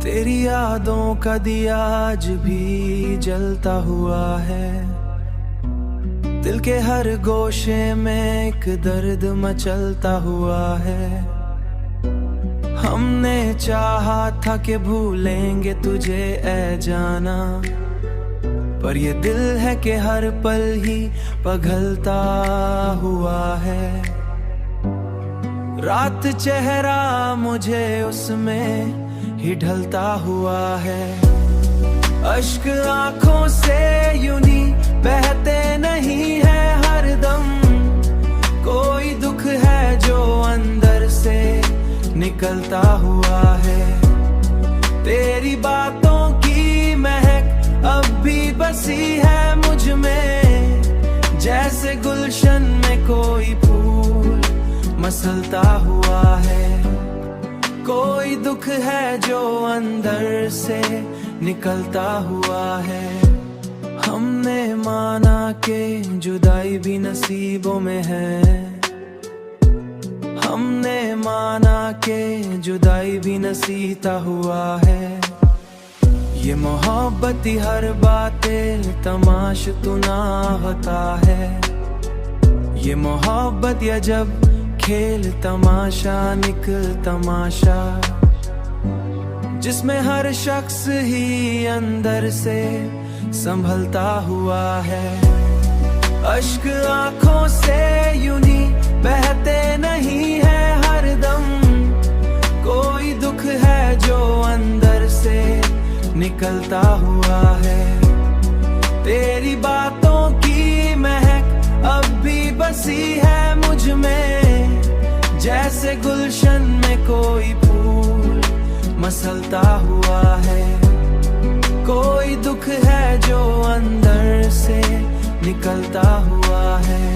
तेरी यादों का दिया आज भी जलता हुआ है। दिल के हर गोशे में एक दर्द मचलता हुआ है। हमने चाहा था कि भूलेंगे तुझे ऐ जाना, पर ये दिल है कि हर पल ही पिघलता हुआ है। रात चेहरा मुझे उसमें ही ढलता हुआ है। अश्क आंखों से यूं ही बहते नहीं है हरदम, कोई दुख है जो अंदर से निकलता हुआ है। तेरी बातों की महक अब भी बसी है मुझ में, जैसे गुलशन में कोई फूल मसलता हुआ है। कोई दुख है जो अंदर से निकलता हुआ है। हमने माना कि जुदाई भी नसीबों में है। हमने माना कि जुदाई भी नसीता हुआ है। ये मोहब्बत ही हर बातें तमाशतुना होता है। ये मोहब्बत या जब खेल तमाशा निकल तमाशा, जिसमें हर शख्स ही अंदर से संभलता हुआ है। अश्क आंखों से यूं ही बहते नहीं है हरदम, कोई दुख है जो अंदर से निकलता हुआ है। तेरी बातों की महक अब भी बसी है मुझ में, जैसे गुलशन में कोई फूल मसलता हुआ है। कोई दुख है जो अंदर से निकलता हुआ है,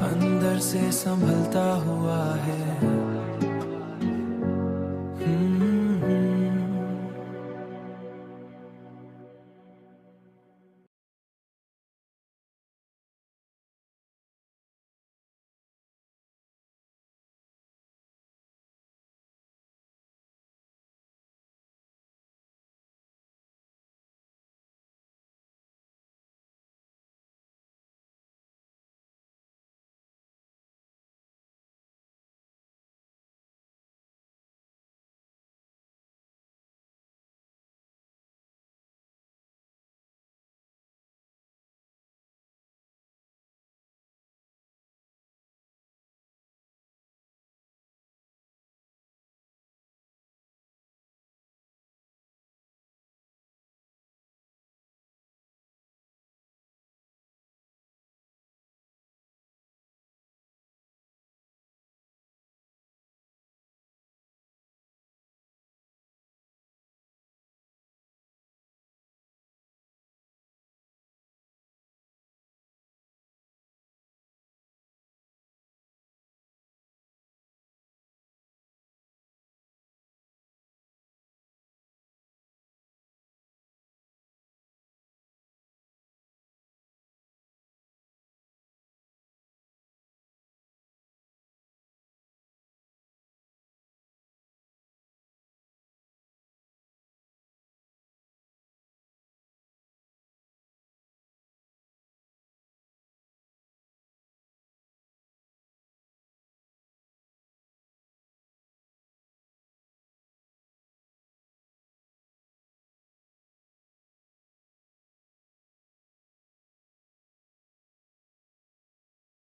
अंदर से संभलता हुआ है।